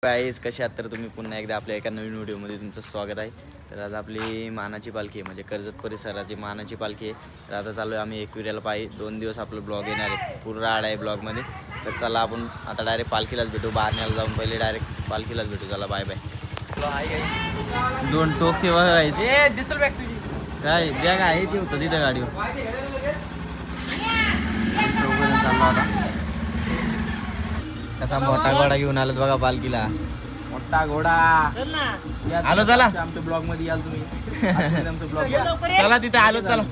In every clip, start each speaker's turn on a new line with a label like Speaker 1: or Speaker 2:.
Speaker 1: Guys कसे आहात तर तुम्ही पुन्हा एकदा आपल्या एका नवीन व्हिडिओमध्ये तुमचं स्वागत आहे. तर आज आपली मानाची पालखी आहे म्हणजे कर्जत परिसराची मानाची पालखी आहे. तर आता चालू आहे आम्ही एकविऱ्याला पायी 2 दिवस आपलं ब्लॉग येणार आहे, पूर्ण आड आहे ब्लॉगमध्ये. तर चला आपण आता डायरेक्ट पालखीलाच भेटू, बारण्याला जाऊन पहिले डायरेक्ट पालखीलाच भेटू. चला बाय बाय. 2 टोके आहेत काय बॅग आहे ती होतं तिथं गाडीवर चौघजण चालला होता. कसा मोठा घोडा घेऊन आलात बघा पालखीला,
Speaker 2: मोठा घोडा
Speaker 1: आलो. चला
Speaker 2: आमच्या ब्लॉग मध्ये याल तुम्ही.
Speaker 1: चला तिथे आलो. चला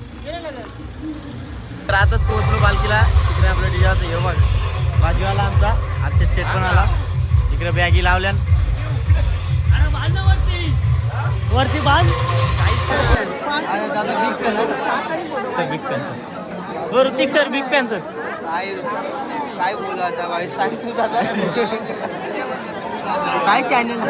Speaker 1: तर आताच पोहोचलो पालखीला. तिकडे आपलं डिजाचं हे बघ भाजीवाला आमचा आजच्या शेट पण आला. तिकडे बॅगी लावल्या वरती बांध बिग पॅन सर हो Hrithik sir, big pan sir काय बोला आता बाई सांग तू काय चॅनल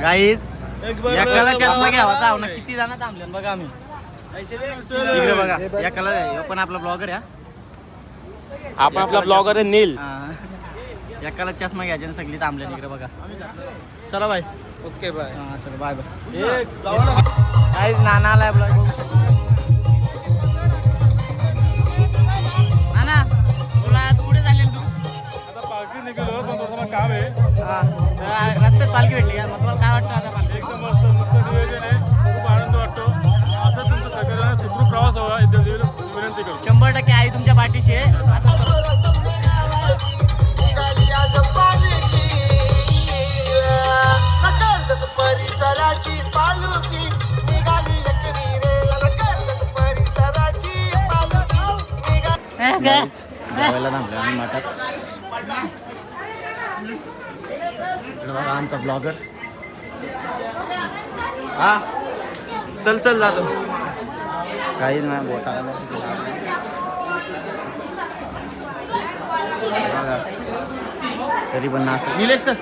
Speaker 1: गाईज एकाला चष्मा घ्यावा ना. किती जण थांबले बघा आम्ही इकडे बघा. एकाला पण आपला ब्लॉगर आहे,
Speaker 2: आपण आपला ब्लॉगर आहे नील.
Speaker 1: एकाला चष्मा घ्यायचे सगळी थांबले इकडे बघा. चला बाय.
Speaker 2: Okay bye.
Speaker 1: चला बाय बाय. गाईज नाना आलाय ब्लॉग. नाना तुला पुढे चालेल तू
Speaker 3: आता पालखी निघालो पण थोडं काम आहे.
Speaker 1: रस्त्यात पालखी भेटली मग तुम्हाला काय वाटतं आता पालखी?
Speaker 3: एकदम मस्त मस्त नियोजन आहे, खूप आनंद वाटतो. असं तुमचं सगळ्यांना सुखरूप प्रवास व्हावा विनंती करतो.
Speaker 1: 100% आई तुमच्या पाठीशी आहे. असं
Speaker 4: परिसराची पालखी निघाली एकविरेला.
Speaker 1: जेवायला थांबलो आम्ही मठात. इकडे बघा आमचा ब्लॉगर. हा चल चल जातो. काहीच नाही बोटा तरी पण नाश्ता. निलेश सर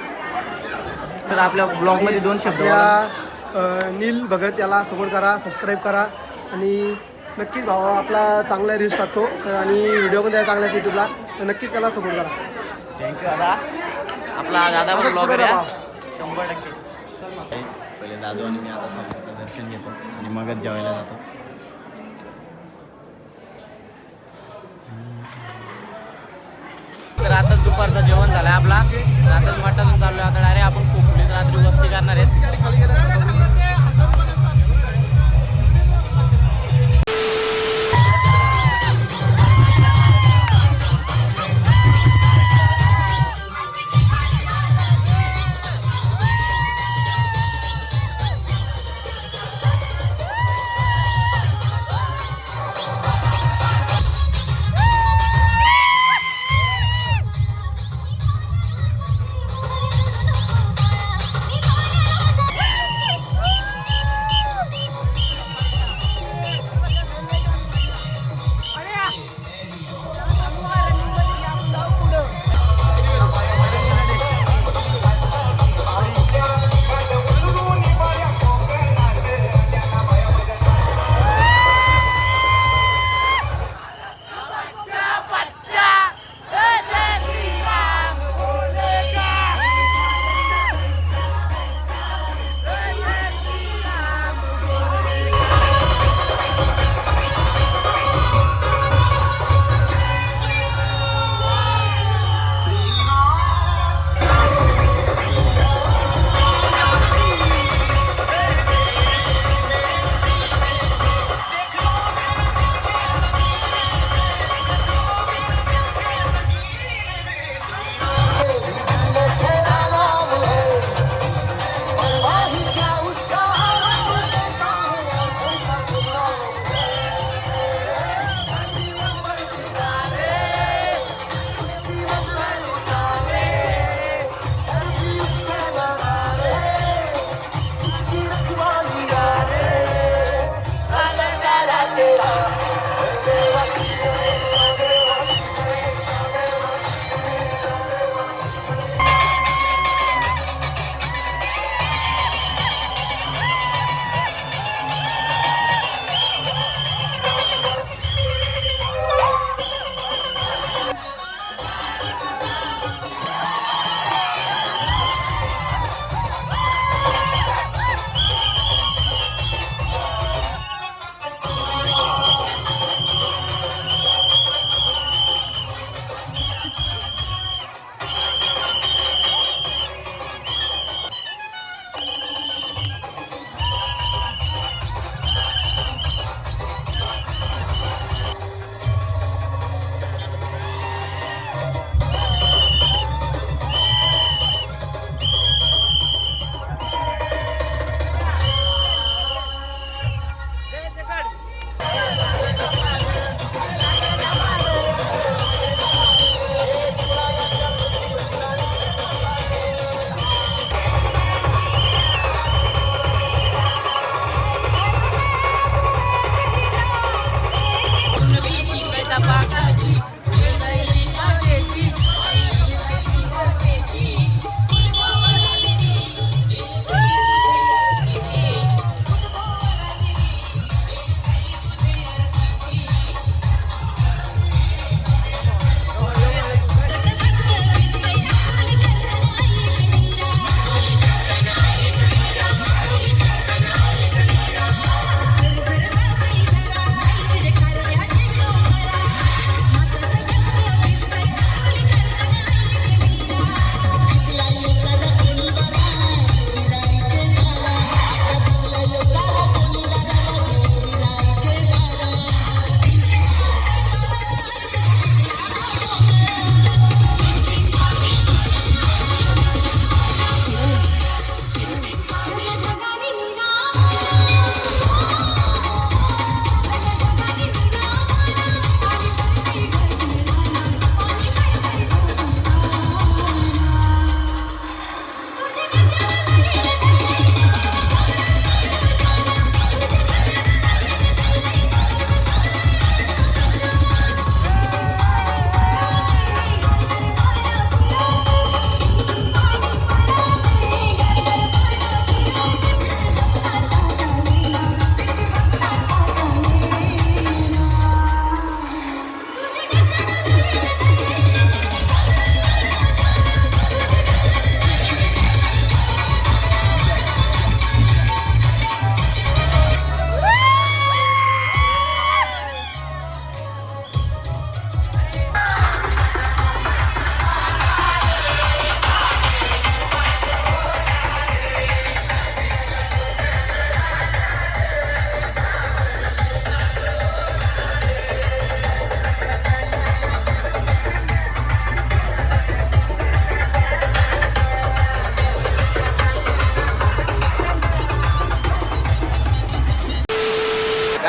Speaker 1: सर आपल्या ब्लॉगमध्ये 2 शब्द बोला.
Speaker 5: नील भगत याला सपोर्ट करा, सबस्क्राईब करा आणि नक्कीच भावा आपला चांगला रील्स टाकतो तर आणि व्हिडिओ पण द्यायला चांगला यूट्यूबला तर नक्कीच त्याला सपोर्ट करा.
Speaker 1: थँक्यू दादा. आपला दादा पण ब्लॉगर आहे 100%. पहिले दादू आणि मी आता स्वामीचं दर्शन घेतो आणि मगच जेवायला जातो. तर आता दुपारचं जेवण झालं आहे आपला. आता मठातून चाललो आता डायरेक्ट आपण कोकणीत रात्री वस्ती करणार आहेत.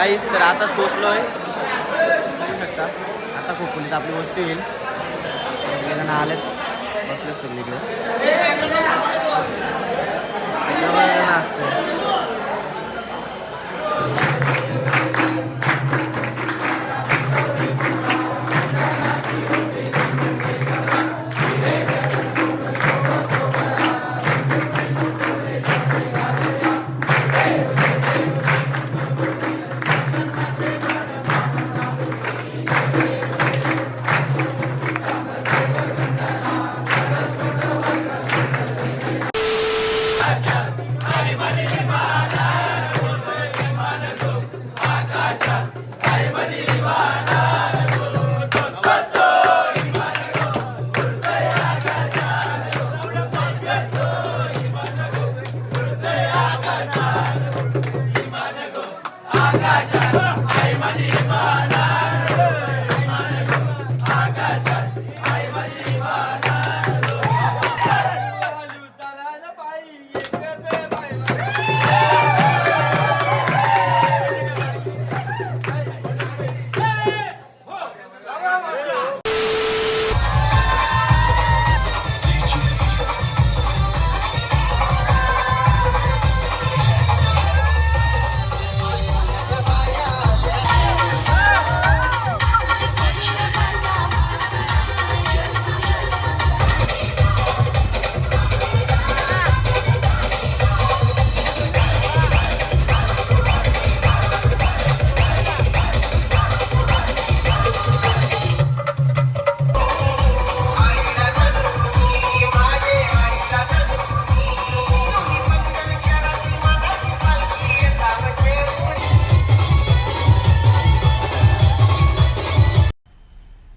Speaker 1: काहीच तर आताच पोचलोय बघू शकता. आता खोपोलीत आपली वस्तू येईल. सगळेजण आलेत बसलेत सगळीकडे. सगळेजण असते.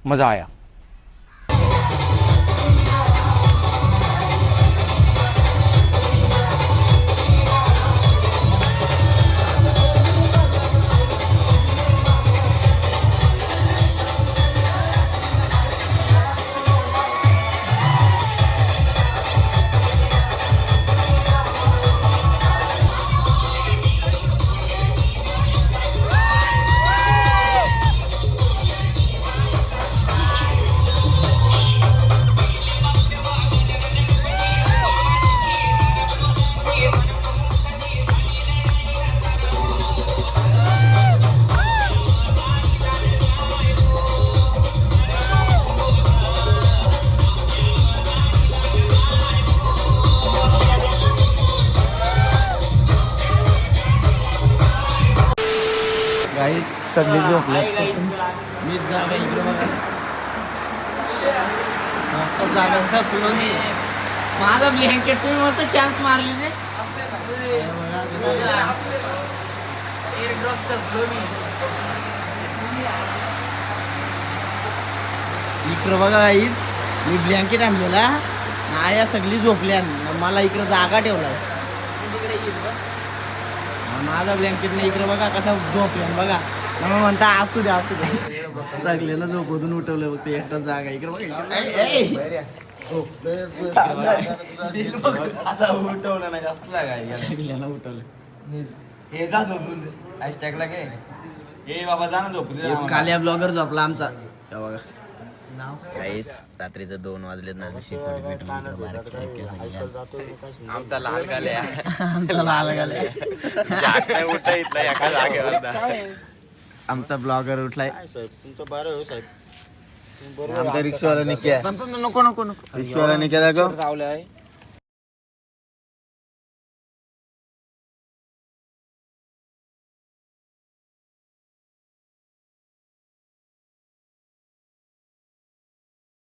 Speaker 2: मजा आया.
Speaker 1: काही सगळे झोपले. मीच जागा इकडे बघा. मस्त जागा थकलो मी. माझा ब्लँकेट तुम्ही मस्त चान्स मारली रे. इकडं बघा काहीच मी ब्लँकेट आणलेला नाया सगळी झोपल्या. मला इकडं जागा ठेवला. माझा ब्लँकेट नाही इकडे बघा कसा झोपल्या बघा. मग म्हणता असू द्या असू द्या. सगळ्यांना झोपवून उठवलं बघ. ते एकटाच जागा इकडे बघा. उठवलं ना जास्त सगळ्यांना उठवलं. हे जा झोपून हॅशटॅगला काय हे बाबा जा ना झोपू. काल्या ब्लॉगर झोपला आमचा बघा. काहीच रात्रीचं 2 वाजलेत ना. आमचा लाल गाल्या आमचा लाल गाल्या उठा इथला एका जागेवर. आमचा ब्लॉगर उठलाय. तुमचं बरं हो साहेब. आमचा रिक्षावाला निघ्या. नको नको नको रिक्षावाला निघ्या दाखव.